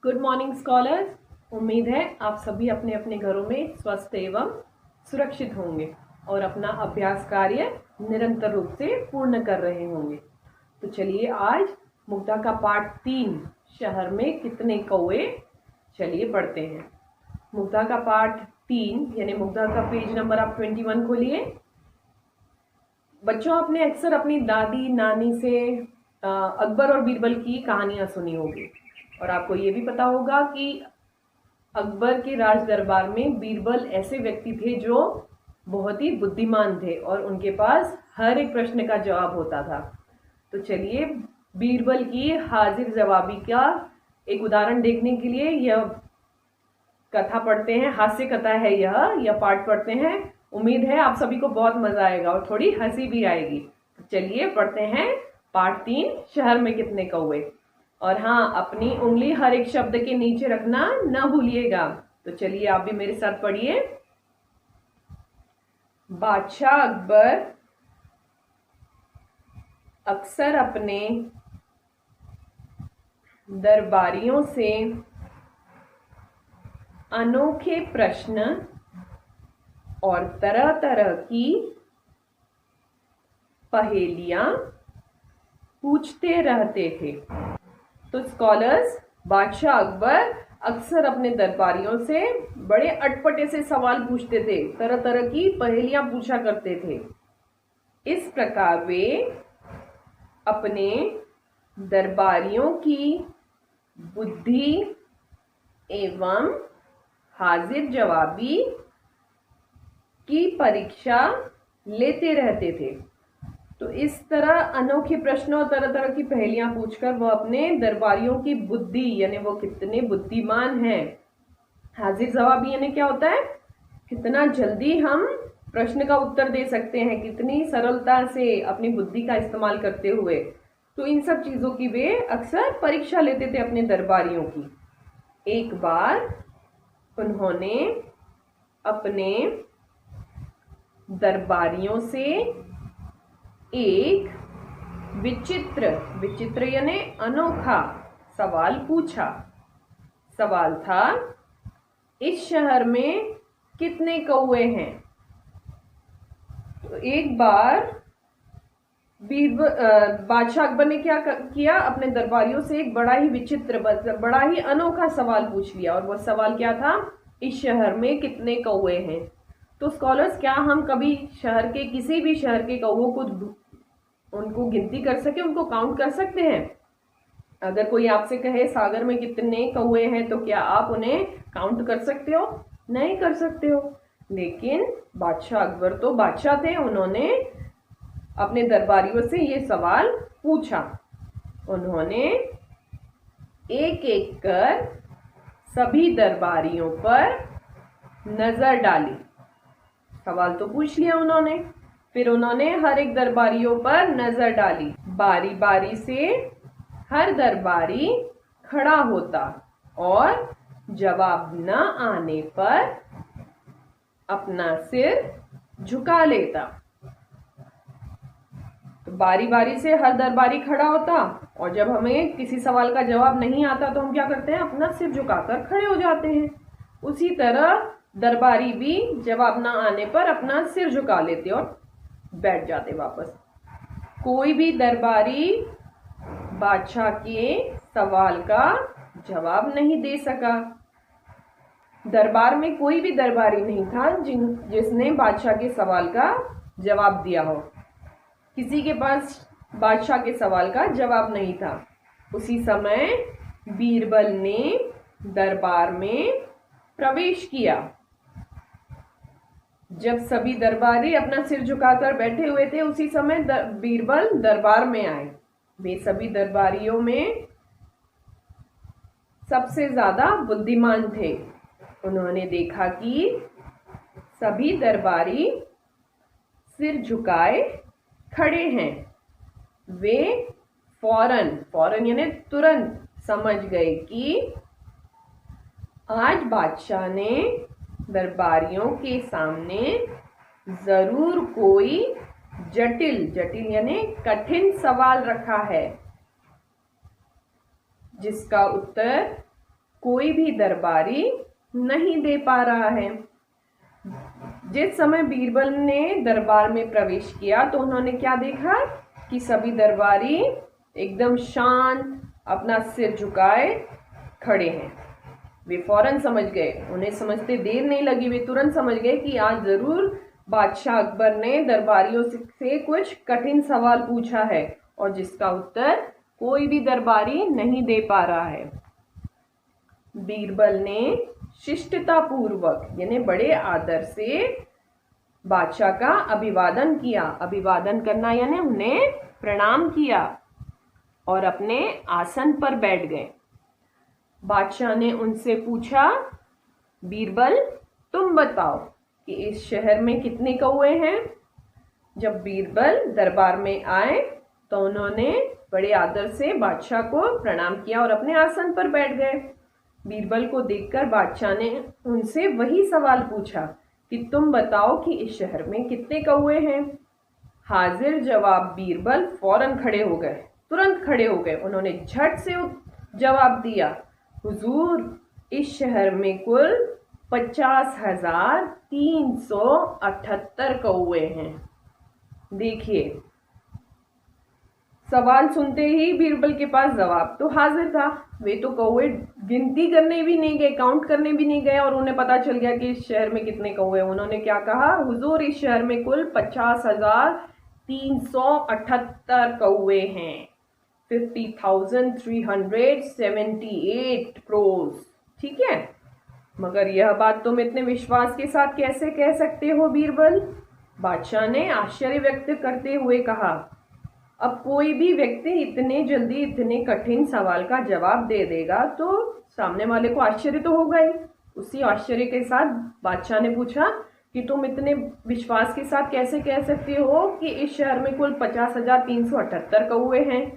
Good morning scholars. उम्मीद है आप सभी अपने अपने घरों में स्वस्थ एवं सुरक्षित होंगे और अपना अभ्यास कार्य निरंतर रूप से पूर्ण कर रहे होंगे। तो चलिए आज मुग्धा का पाठ 3 शहर में कितने कौवे, चलिए पढ़ते हैं। मुग्धा का पाठ 3 यानी मुग्धा का पेज नंबर आप 21 खोलिए। बच्चों, आपने अक्सर अपनी दादी नानी से अकबर और बीरबल की कहानियां सुनी होगी और आपको ये भी पता होगा कि अकबर के राज दरबार में बीरबल ऐसे व्यक्ति थे जो बहुत ही बुद्धिमान थे और उनके पास हर एक प्रश्न का जवाब होता था। तो चलिए बीरबल की हाजिर जवाबी का एक उदाहरण देखने के लिए यह कथा पढ़ते हैं। हास्य कथा है यह पाठ पढ़ते हैं। उम्मीद है आप सभी को बहुत मजा आएगा और थोड़ी हंसी भी आएगी। तो चलिए पढ़ते हैं पाठ 3 शहर में कितने कौवे। और हाँ, अपनी उंगली हर एक शब्द के नीचे रखना न भूलिएगा। तो चलिए आप भी मेरे साथ पढ़िए। बादशाह अकबर अक्सर अपने दरबारियों से अनोखे प्रश्न और तरह तरह की पहेलियां पूछते रहते थे। तो स्कॉलर्स, बादशाह अकबर अक्सर अपने दरबारियों से बड़े अटपटे से सवाल पूछते थे, तरह तरह की पहेलियां पूछा करते थे। इस प्रकार वे अपने दरबारियों की बुद्धि एवं हाजिर जवाबी की परीक्षा लेते रहते थे। तो इस तरह अनोखे प्रश्नों और तरह तरह की पहेलियां पूछकर वो अपने दरबारियों की बुद्धि यानी वो कितने बुद्धिमान हैं। हाजिर जवाबी यानी क्या होता है, कितना जल्दी हम प्रश्न का उत्तर दे सकते हैं, कितनी सरलता से अपनी बुद्धि का इस्तेमाल करते हुए। तो इन सब चीजों की वे अक्सर परीक्षा लेते थे अपने दरबारियों की। एक बार उन्होंने अपने दरबारियों से एक विचित्र यानी अनोखा सवाल पूछा। सवाल था, इस शहर में कितने कौवे हैं? तो एक बार बादशाह अकबर ने क्या किया, अपने दरबारियों से एक बड़ा ही विचित्र, बड़ा ही अनोखा सवाल पूछ लिया। और वह सवाल क्या था, इस शहर में कितने कौवे हैं? तो स्कॉलर्स, क्या हम कभी शहर के किसी भी शहर के कौवों को उनको गिनती कर सके, उनको काउंट कर सकते हैं? अगर कोई आपसे कहे सागर में कितने कौवे हैं, तो क्या आप उन्हें काउंट कर सकते हो? नहीं कर सकते हो। लेकिन बादशाह अकबर तो बादशाह थे, उन्होंने अपने दरबारियों से ये सवाल पूछा। उन्होंने एक एक कर सभी दरबारियों पर नजर डाली। सवाल तो पूछ लिया उन्होंने, फिर उन्होंने हर एक दरबारियों पर नजर डाली। बारी बारी से हर दरबारी खड़ा होता और जवाब न आने पर अपना सिर झुका लेता। तो बारी बारी से हर दरबारी खड़ा होता और जब हमें किसी सवाल का जवाब नहीं आता तो हम क्या करते हैं, अपना सिर झुकाकर खड़े हो जाते हैं। उसी तरह दरबारी भी जवाब ना आने पर अपना सिर झुका लेते और बैठ जाते वापस। कोई भी दरबारी बादशाह के सवाल का जवाब नहीं दे सका। दरबार में कोई भी दरबारी नहीं था जिसने बादशाह के सवाल का जवाब दिया हो। किसी के पास बादशाह के सवाल का जवाब नहीं था। उसी समय बीरबल ने दरबार में प्रवेश किया। जब सभी दरबारी अपना सिर झुकाकर बैठे हुए थे, उसी समय बीरबल दरबार में आए। वे सभी दरबारियों में सबसे ज्यादा बुद्धिमान थे। उन्होंने देखा कि सभी दरबारी सिर झुकाए खड़े हैं। वे फौरन यानी तुरंत समझ गए कि आज बादशाह ने दरबारियों के सामने जरूर कोई जटिल यानी कठिन सवाल रखा है, जिसका उत्तर कोई भी दरबारी नहीं दे पा रहा है। जिस समय बीरबल ने दरबार में प्रवेश किया तो उन्होंने क्या देखा कि सभी दरबारी एकदम शांत अपना सिर झुकाए खड़े हैं। वे फौरन समझ गए, उन्हें समझते देर नहीं लगी, वे तुरंत समझ गए कि आज जरूर बादशाह अकबर ने दरबारियों से कुछ कठिन सवाल पूछा है और जिसका उत्तर कोई भी दरबारी नहीं दे पा रहा है। बीरबल ने शिष्टता पूर्वक यानी बड़े आदर से बादशाह का अभिवादन किया। अभिवादन करना यानी उन्हें प्रणाम किया और अपने आसन पर बैठ गए। बादशाह ने उनसे पूछा, बीरबल तुम बताओ कि इस शहर में कितने कौवे हैं। जब बीरबल दरबार में आए तो उन्होंने बड़े आदर से बादशाह को प्रणाम किया और अपने आसन पर बैठ गए। बीरबल को देखकर बादशाह ने उनसे वही सवाल पूछा कि तुम बताओ कि इस शहर में कितने कौवे हैं। हाजिर जवाब बीरबल फौरन खड़े हो गए, तुरंत खड़े हो गए। उन्होंने झट से जवाब दिया, हुजूर इस शहर में कुल 50,378 कौवे हैं। देखिए, सवाल सुनते ही बीरबल के पास जवाब तो हाजिर था। वे तो कौवे गिनती करने भी नहीं गए, काउंट करने भी नहीं गए और उन्हें पता चल गया कि इस शहर में कितने कौवे हैं। उन्होंने क्या कहा, हुजूर इस शहर में कुल 50,378 कौवे हैं। 50,378 क्रोर्स। ठीक है, मगर यह बात तुम इतने विश्वास के साथ कैसे कह सकते हो बीरबल? बादशाह ने आश्चर्य व्यक्त करते हुए कहा, अब कोई भी व्यक्ति इतने जल्दी इतने कठिन सवाल का जवाब दे देगा तो सामने वाले को आश्चर्य तो होगा ही। उसी आश्चर्य के साथ बादशाह ने पूछा कि तुम इतने विश्वास के साथ कैसे कह सकते हो कि इस शहर में कुल 50,378 कौवे हैं।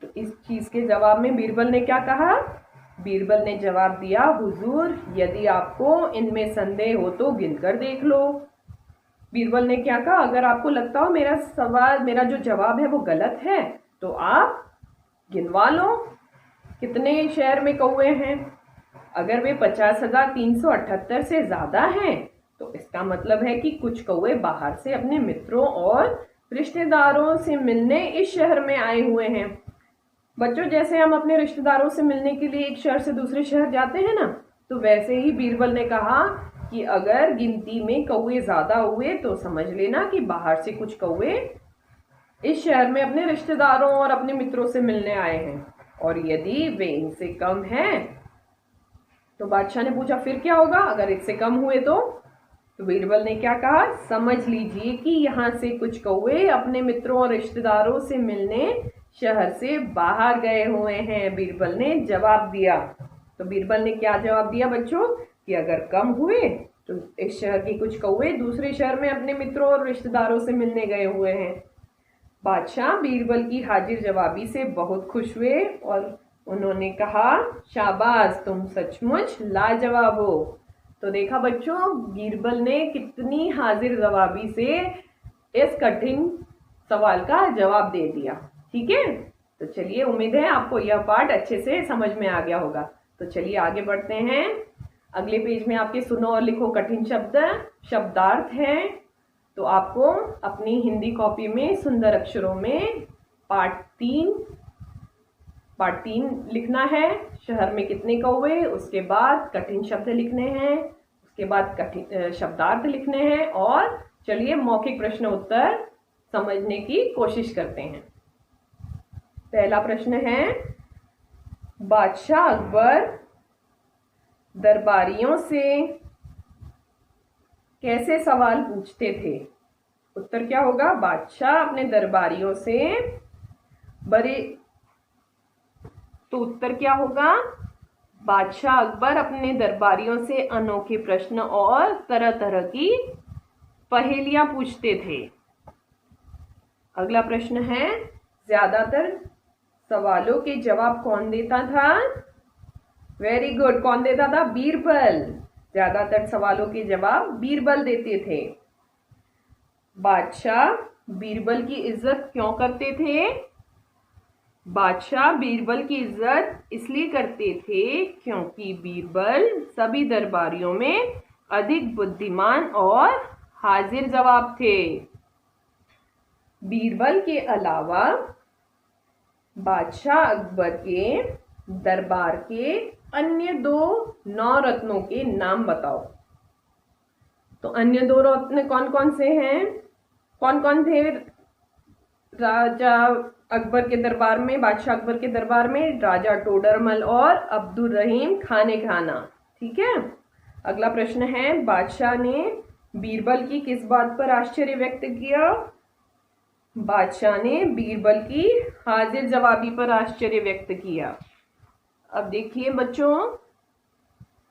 तो इस चीज के जवाब में बीरबल ने क्या कहा? बीरबल ने जवाब दिया, हुजूर यदि आपको इनमें संदेह हो तो गिनकर देख लो। बीरबल ने क्या कहा, अगर आपको लगता हो मेरा जो जवाब है वो गलत है तो आप गिनवा लो कितने शहर में कौवे हैं। अगर वे 50,378 से ज्यादा हैं तो इसका मतलब है कि कुछ कौवे बाहर से अपने मित्रों और रिश्तेदारों से मिलने इस शहर में आए हुए हैं। बच्चों, जैसे हम अपने रिश्तेदारों से मिलने के लिए एक शहर से दूसरे शहर जाते हैं ना, तो वैसे ही बीरबल ने कहा कि अगर गिनती में कौवे ज्यादा हुए तो समझ लेना कि बाहर से कुछ कौवे इस शहर में अपने रिश्तेदारों और अपने मित्रों से मिलने आए हैं, और यदि वे इनसे कम हैं तो बादशाह ने पूछा फिर क्या होगा अगर इससे कम हुए तो बीरबल ने क्या कहा, समझ लीजिए कि यहाँ से कुछ कौवे अपने मित्रों और रिश्तेदारों से मिलने शहर से बाहर गए हुए हैं। बीरबल ने जवाब दिया। तो बीरबल ने क्या जवाब दिया बच्चों, कि अगर कम हुए तो इस शहर के कुछ कौवे दूसरे शहर में अपने मित्रों और रिश्तेदारों से मिलने गए हुए हैं। बादशाह बीरबल की हाजिर जवाबी से बहुत खुश हुए और उन्होंने कहा, शाबाश, तुम सचमुच लाजवाब हो। तो देखा बच्चों, बीरबल ने कितनी हाजिर जवाबी से इस कठिन सवाल का जवाब दे दिया। ठीक है, तो चलिए, उम्मीद है आपको यह पाठ अच्छे से समझ में आ गया होगा। तो चलिए आगे बढ़ते हैं। अगले पेज में आपके सुनो और लिखो कठिन शब्द शब्दार्थ हैं। तो आपको अपनी हिंदी कॉपी में सुंदर अक्षरों में पाठ 3 लिखना है। शहर में कितने कौवे, उसके बाद कठिन शब्द लिखने हैं, उसके बाद कठिन शब्दार्थ लिखने हैं। और चलिए मौखिक प्रश्न उत्तर समझने की कोशिश करते हैं। पहला प्रश्न है, बादशाह अकबर दरबारियों से कैसे सवाल पूछते थे? उत्तर क्या होगा, बादशाह अपने दरबारियों से तो उत्तर क्या होगा, बादशाह अकबर अपने दरबारियों से अनोखे प्रश्न और तरह तरह की पहेलियां पूछते थे। अगला प्रश्न है, ज्यादातर सवालों के जवाब कौन देता था? वेरी गुड, कौन देता था? बीरबल। ज्यादातर सवालों के जवाब बीरबल देते थे। बादशाह बीरबल की इज्जत क्यों करते थे? बादशाह बीरबल की इज्जत इसलिए करते थे क्योंकि बीरबल सभी दरबारियों में अधिक बुद्धिमान और हाजिर जवाब थे। बीरबल के अलावा बादशाह अकबर के दरबार के अन्य 2 नौरत्नों के नाम बताओ। तो अन्य 2 रत्न कौन कौन से हैं? कौन कौन थे राजा अकबर के दरबार में, बादशाह अकबर के दरबार में? राजा टोडरमल और अब्दुल रहीम खाने खाना। ठीक है। अगला प्रश्न है, बादशाह ने बीरबल की किस बात पर आश्चर्य व्यक्त किया? बादशाह ने बीरबल की हाजिर जवाबी पर आश्चर्य व्यक्त किया। अब देखिए बच्चों,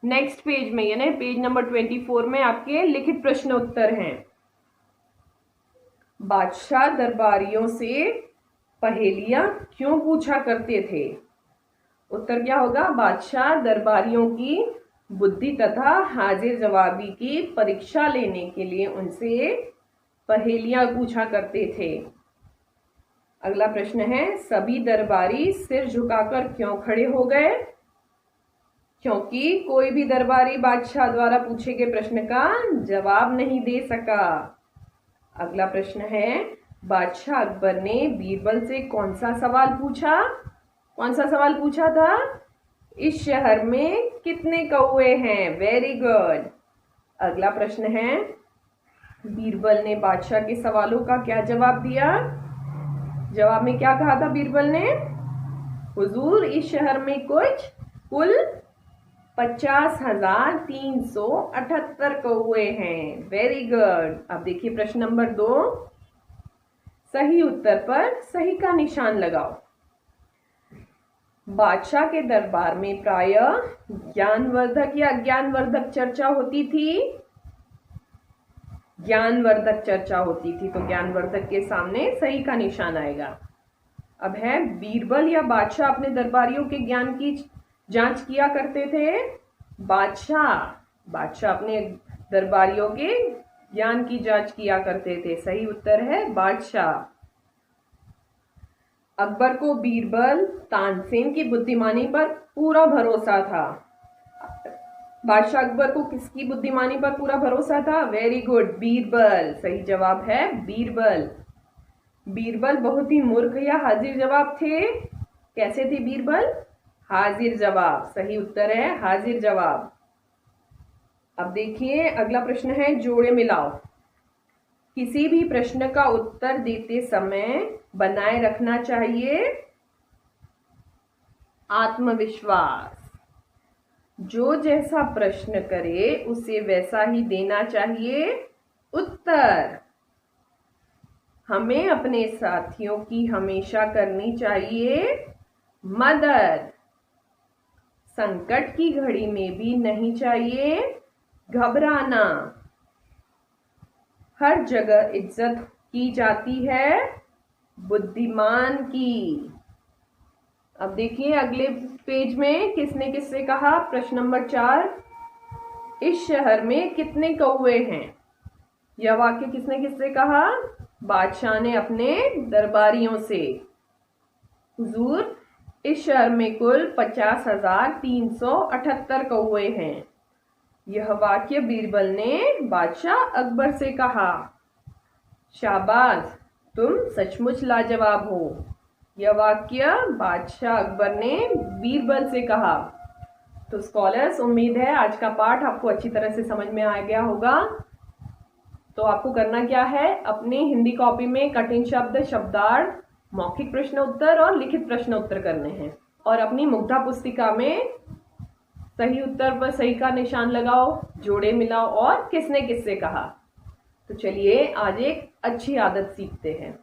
नेक्स्ट पेज में यानी पेज नंबर 24 में आपके लिखित प्रश्न उत्तर हैं। बादशाह दरबारियों से पहेलियां क्यों पूछा करते थे? उत्तर क्या होगा? बादशाह दरबारियों की बुद्धि तथा हाजिर जवाबी की परीक्षा लेने के लिए उनसे पहेलियां पूछा करते थे। अगला प्रश्न है, सभी दरबारी सिर झुकाकर क्यों खड़े हो गए? क्योंकि कोई भी दरबारी बादशाह द्वारा पूछे गए प्रश्न का जवाब नहीं दे सका। अगला प्रश्न है, बादशाह अकबर ने बीरबल से कौन सा सवाल पूछा? कौन सा सवाल पूछा था? इस शहर में कितने कौवे हैं? Very good. अगला प्रश्न है, बीरबल ने बादशाह के सवालों का क्या जवाब दिया? जवाब में क्या कहा था बीरबल ने? हुजूर, इस शहर में कुल 50,378 कौवे हैं। Very good. अब देखिए प्रश्न नंबर 2, सही उत्तर पर सही का निशान लगाओ। बादशाह के दरबार में प्रायः ज्ञानवर्धक या अज्ञानवर्धक चर्चा होती थी? ज्ञानवर्धक चर्चा होती थी, तो ज्ञानवर्धक के सामने सही का निशान आएगा। अब है, बीरबल या बादशाह अपने दरबारियों के ज्ञान की जांच किया करते थे? बादशाह अपने दरबारियों के ज्ञान की जांच किया करते थे। सही उत्तर है बादशाह। अकबर को बीरबल, तानसेन की बुद्धिमानी पर पूरा भरोसा था। बादशाह अकबर को किसकी बुद्धिमानी पर पूरा भरोसा था? Very good, Birbal. सही जवाब है बीरबल। बीरबल बहुत ही मूर्ख या हाजिर जवाब थे? कैसे थे बीरबल? हाजिर जवाब। सही उत्तर है हाजिर जवाब। अब देखिए अगला प्रश्न है, जोड़े मिलाओ। किसी भी प्रश्न का उत्तर देते समय बनाए रखना चाहिए आत्मविश्वास। जो जैसा प्रश्न करे उसे वैसा ही देना चाहिए उत्तर। हमें अपने साथियों की हमेशा करनी चाहिए मदद। संकट की घड़ी में भी नहीं चाहिए घबराना। हर जगह इज्जत की जाती है बुद्धिमान की। अब देखिए अगले पेज में किसने किससे कहा? प्रश्न नंबर 4, इस शहर में कितने कौवे हैं? यह वाक्य किसने किससे कहा? बादशाह ने अपने दरबारियों से। हुजूर, इस शहर में कुल 50,378 कौवे हैं। यह वाक्य बीरबल ने बादशाह अकबर से कहा। शाबाश, तुम सचमुच लाजवाब हो। यह वाक्य बादशाह अकबर ने बीरबल से कहा। तो स्कॉलर्स, उम्मीद है आज का पाठ आपको अच्छी तरह से समझ में आ गया होगा। तो आपको करना क्या है? अपनी हिंदी कॉपी में कठिन शब्द, शब्दार्थ, मौखिक प्रश्न उत्तर और लिखित प्रश्न उत्तर करने हैं। और अपनी मुग्धा पुस्तिका में सही उत्तर पर सही का निशान लगाओ, जोड़े मिलाओ और किसने किससे कहा। तो चलिए आज एक अच्छी आदत सीखते हैं।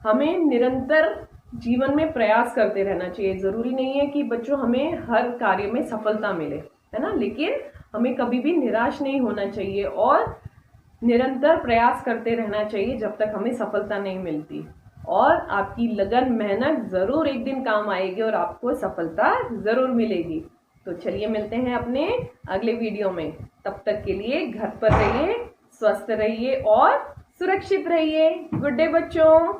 हमें निरंतर जीवन में प्रयास करते रहना चाहिए। जरूरी नहीं है कि बच्चों हमें हर कार्य में सफलता मिले, है ना, लेकिन हमें कभी भी निराश नहीं होना चाहिए और निरंतर प्रयास करते रहना चाहिए जब तक हमें सफलता नहीं मिलती। और आपकी लगन, मेहनत जरूर एक दिन काम आएगी और आपको सफलता जरूर मिलेगी। तो चलिए मिलते हैं अपने अगले वीडियो में। तब तक के लिए घर पर रहिए, स्वस्थ रहिए और सुरक्षित रहिए। गुड डे बच्चों।